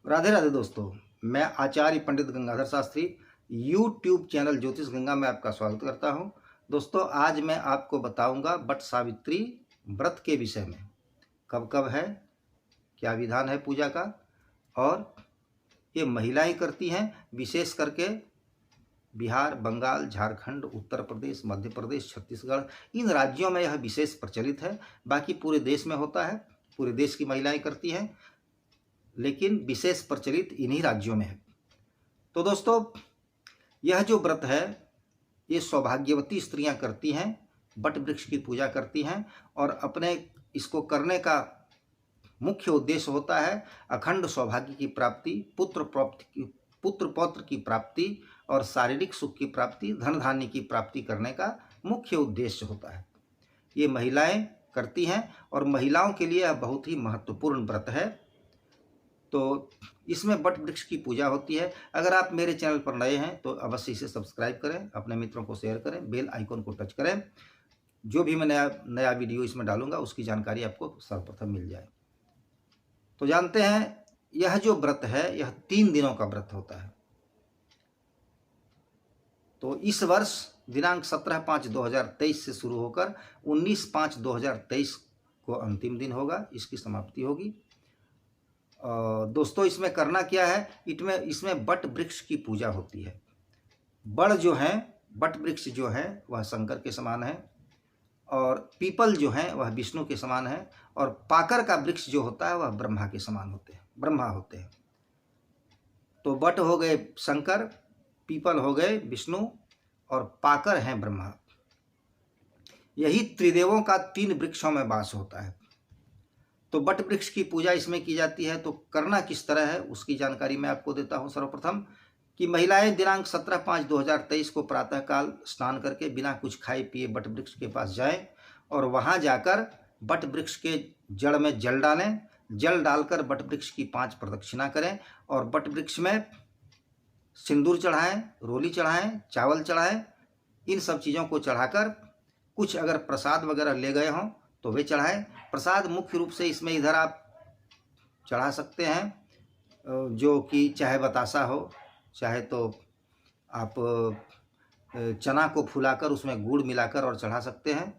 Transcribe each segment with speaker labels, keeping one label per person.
Speaker 1: राधे राधे दोस्तों, मैं आचार्य पंडित Gangadhar Shastri YouTube channel ज्योतिष गंगा में आपका स्वागत करता हूं। दोस्तों, आज मैं आपको बताऊंगा वट सावित्री व्रत के विषय में। कब कब है, क्या विधान है पूजा का, और ये महिलाएं करती हैं। विशेष करके बिहार, बंगाल, झारखंड, उत्तर प्रदेश, मध्य प्रदेश, छत्तीसगढ़, इन राज्यों में यह विशेष प्रचलित है। बाकी पूरे देश में होता है, पूरे देश की महिलाएं करती हैं, लेकिन विशेष प्रचलित इन्हीं राज्यों में है। तो दोस्तों, यह जो व्रत है ये सौभाग्यवती स्त्रियां करती हैं, वट वृक्ष की पूजा करती हैं, और अपने इसको करने का मुख्य उद्देश्य होता है अखंड सौभाग्य की प्राप्ति, पुत्र पौत्र की प्राप्ति और शारीरिक सुख की प्राप्ति, धन धान्य की प्राप्ति करने का मुख्य उद्देश्य होता है। ये महिलाएं करती हैं और महिलाओं के लिए यह बहुत ही महत्वपूर्ण व्रत है। तो इसमें वट वृक्ष की पूजा होती है। अगर आप मेरे चैनल पर नए हैं तो अवश्य इसे सब्सक्राइब करें, अपने मित्रों को शेयर करें, बेल आइकन को टच करें। जो भी मैं नया वीडियो इसमें डालूंगा उसकी जानकारी आपको सर्वप्रथम मिल जाए। तो जानते हैं, यह जो व्रत है यह 3 दिनों का व्रत होता है। तो इस वर्ष दिनांक 17/5/2023 से शुरू होकर 19/5/2023 को अंतिम दिन होगा, इसकी समाप्ति होगी। दोस्तों, इसमें करना क्या है, इसमें वट वृक्ष की पूजा होती है। बड़ जो है, वट वृक्ष जो है वह शंकर के समान है, और पीपल जो है वह विष्णु के समान है, और पाकर का वृक्ष जो होता है वह ब्रह्मा के समान होते हैं, ब्रह्मा होते हैं। तो वट हो गए शंकर, पीपल हो गए विष्णु, और पाकर हैं ब्रह्मा। यही त्रिदेवों का 3 वृक्षों में वास होता है। तो वट वृक्ष की पूजा इसमें की जाती है। तो करना किस तरह है उसकी जानकारी मैं आपको देता हूं। सर्वप्रथम कि महिलाएं दिनांक 17/5/2023 को प्रातःकाल स्नान करके बिना कुछ खाए पिए वट वृक्ष के पास जाएं, और वहां जाकर वट वृक्ष के जड़ में जल डालें। जल डालकर वट वृक्ष की 5 प्रदक्षिणा करें, और वट वृक्ष में सिंदूर चढ़ाएं, रोली चढ़ाएं, चावल चढ़ाएं। इन सब चीज़ों को चढ़ाकर कुछ अगर प्रसाद वगैरह ले गए हों तो वे चढ़ाएं। प्रसाद मुख्य रूप से इसमें इधर आप चढ़ा सकते हैं, जो कि चाहे बतासा हो, चाहे तो आप चना को फुलाकर उसमें गुड़ मिलाकर और चढ़ा सकते हैं।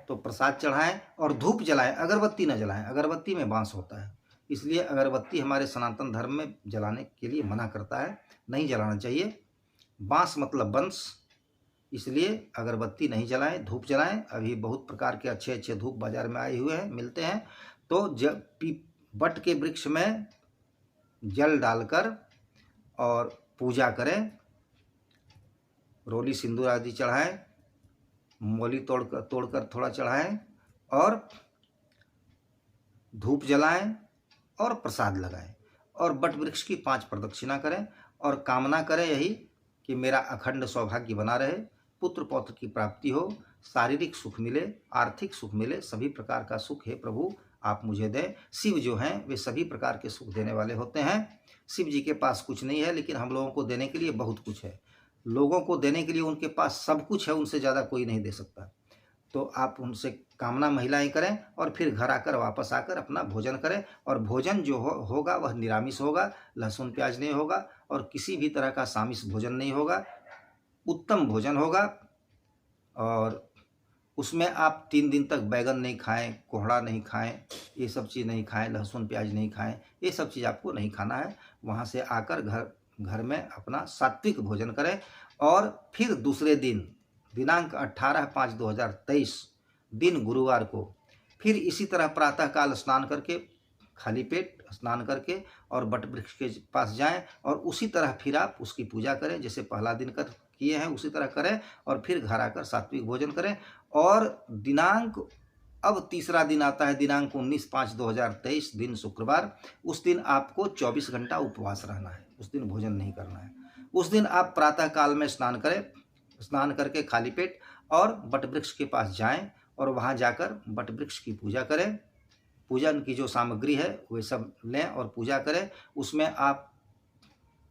Speaker 1: तो प्रसाद चढ़ाएं और धूप जलाएं, अगरबत्ती न जलाएं। अगरबत्ती में बांस होता है, इसलिए अगरबत्ती हमारे सनातन धर्म में जलाने के लिए मना करता है, नहीं जलाना चाहिए। बांस मतलब वंश, इसलिए अगरबत्ती नहीं जलाएं, धूप जलाएं। अभी बहुत प्रकार के अच्छे अच्छे धूप बाजार में आए हुए हैं, मिलते हैं। तो वट के वृक्ष में जल डालकर और पूजा करें, रोली सिंदूर आदि चढ़ाएं, मौली तोड़कर थोड़ा चढ़ाएं, और धूप जलाएं और प्रसाद लगाएं, और वट वृक्ष की 5 प्रदक्षिणा करें, और कामना करें यही कि मेरा अखंड सौभाग्य बना रहे, पुत्र पौत्र की प्राप्ति हो, शारीरिक सुख मिले, आर्थिक सुख मिले, सभी प्रकार का सुख है प्रभु आप मुझे दें। शिव जो हैं वे सभी प्रकार के सुख देने वाले होते हैं। शिव जी के पास कुछ नहीं है, लेकिन हम लोगों को देने के लिए बहुत कुछ है। लोगों को देने के लिए उनके पास सब कुछ है, उनसे ज़्यादा कोई नहीं दे सकता। तो आप उनसे कामना महिलाएं करें, और फिर घर आकर वापस आकर अपना भोजन करें। और भोजन जो होगा वह निरामिष होगा, लहसुन प्याज नहीं होगा, और किसी भी तरह का सामिष भोजन नहीं होगा, उत्तम भोजन होगा। और उसमें आप 3 दिन तक बैगन नहीं खाएं, कोहड़ा नहीं खाएं, ये सब चीज़ नहीं खाएं, लहसुन प्याज नहीं खाएं, ये सब चीज़ आपको नहीं खाना है। वहाँ से आकर घर में अपना सात्विक भोजन करें, और फिर दूसरे दिन दिनांक 18/5/2023 दिन गुरुवार को फिर इसी तरह प्रातःकाल स्नान करके, खाली पेट स्नान करके, और वट वृक्ष के पास जाएं, और उसी तरह फिर आप उसकी पूजा करें, जैसे पहला दिन किए हैं उसी तरह करें, और फिर घर आकर सात्विक भोजन करें। और अब तीसरा दिन आता है दिनांक 19/5/2023 दिन शुक्रवार। उस दिन आपको 24 घंटा उपवास रहना है, उस दिन भोजन नहीं करना है। उस दिन आप प्रातःकाल में स्नान करें, स्नान करके खाली पेट और वट वृक्ष के पास जाएं, और वहां जाकर वट वृक्ष की पूजा करें। पूजन की जो सामग्री है वे सब लें और पूजा करें। उसमें आप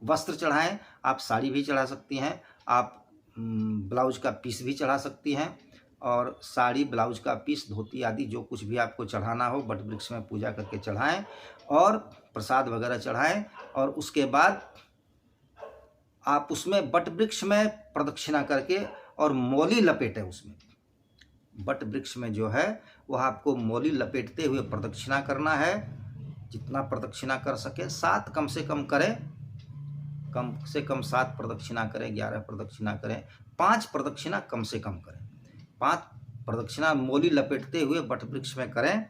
Speaker 1: वस्त्र चढ़ाएं, आप साड़ी भी चढ़ा सकती हैं, आप ब्लाउज का पीस भी चढ़ा सकती हैं, और साड़ी, ब्लाउज का पीस, धोती आदि जो कुछ भी आपको चढ़ाना हो वट वृक्ष में पूजा करके चढ़ाएं, और प्रसाद वगैरह चढ़ाएं, और उसके बाद आप उसमें बट वृक्ष में प्रदक्षिणा करके और मौली लपेटे। उसमें बट वृक्ष में जो है वह आपको मौली लपेटते हुए प्रदक्षिणा करना है। जितना प्रदक्षिणा कर सके 7 कम से कम करें, कम से कम 7 प्रदक्षिणा करें, 11 प्रदक्षिणा करें, 5 प्रदक्षिणा कम से कम करें। 5 प्रदक्षिणा मौली लपेटते हुए बट वृक्ष में करें,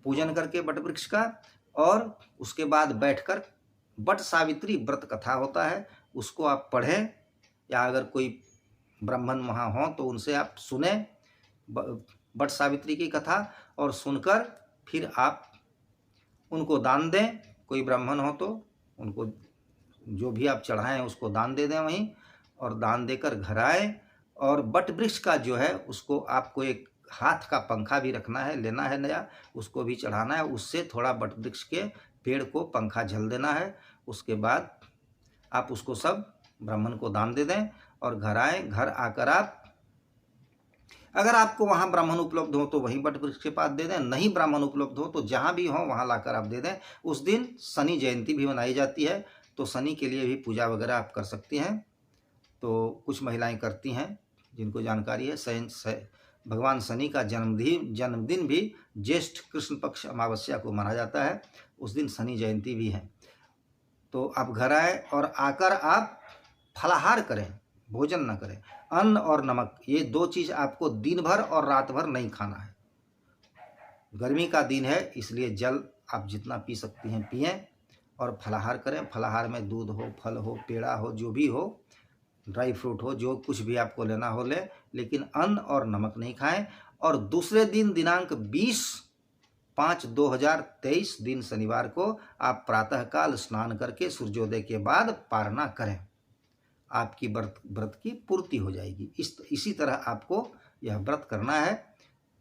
Speaker 1: पूजन करके बट वृक्ष का। और उसके बाद बैठकर बट सावित्री व्रत कथा होता है, उसको आप पढ़ें, या अगर कोई ब्राह्मण वहाँ हो तो उनसे आप सुने बट सावित्री की कथा, और सुनकर फिर आप उनको दान दें। कोई ब्राह्मण हो तो उनको जो भी आप चढ़ाएं उसको दान दे दें वहीं, और दान देकर घर आए। और बट वृक्ष का जो है उसको आपको एक हाथ का पंखा भी रखना है, लेना है नया, उसको भी चढ़ाना है। उससे थोड़ा बट वृक्ष के पेड़ को पंखा झल देना है। उसके बाद आप उसको सब ब्राह्मण को दान दे दें और घर आए। घर आकर आप, अगर आपको वहाँ ब्राह्मण उपलब्ध हो तो वहीं बट वृक्ष के पास दे दें, नहीं ब्राह्मण उपलब्ध हो तो जहाँ भी हो वहाँ लाकर आप दे दें। उस दिन शनि जयंती भी मनाई जाती है, तो शनि के लिए भी पूजा वगैरह आप कर सकती हैं। तो कुछ महिलाएं करती हैं जिनको जानकारी है। भगवान शनि का जन्मदिन भी ज्येष्ठ कृष्ण पक्ष अमावस्या को माना जाता है, उस दिन शनि जयंती भी है। तो आप घर आए और आकर आप फलाहार करें, भोजन न करें। अन्न और नमक, ये 2 चीज़ आपको दिन भर और रात भर नहीं खाना है। गर्मी का दिन है इसलिए जल आप जितना पी सकती हैं पिएं, और फलाहार करें। फलाहार में दूध हो, फल हो, पेड़ा हो, जो भी हो, ड्राई फ्रूट हो, जो कुछ भी आपको लेना हो लें, लेकिन अन्न और नमक नहीं खाएं। और दूसरे दिन दिनांक 20/5/2023 दिन शनिवार को आप प्रातःकाल स्नान करके सूर्योदय के बाद पारना करें, आपकी व्रत की पूर्ति हो जाएगी। इसी तरह आपको यह व्रत करना है।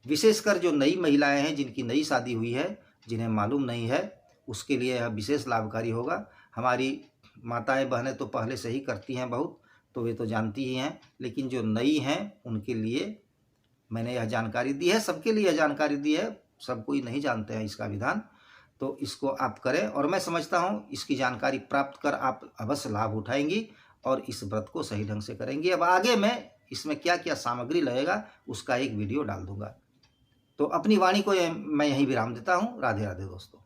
Speaker 1: विशेषकर जो नई महिलाएं हैं, जिनकी नई शादी हुई है, जिन्हें मालूम नहीं है, उसके लिए यह विशेष लाभकारी होगा। हमारी माताएं बहनें तो पहले से ही करती हैं बहुत, तो वे तो जानती ही हैं, लेकिन जो नई हैं उनके लिए मैंने यह जानकारी दी है। सबके लिए यह जानकारी दी है, सब कोई नहीं जानते हैं इसका विधान, तो इसको आप करें। और मैं समझता हूँ इसकी जानकारी प्राप्त कर आप अवश्य लाभ उठाएंगी और इस व्रत को सही ढंग से करेंगी। अब आगे मैं इसमें क्या क्या सामग्री लगेगा उसका एक वीडियो डाल दूंगा। तो अपनी वाणी को मैं यहीं विराम देता हूँ। राधे राधे दोस्तों।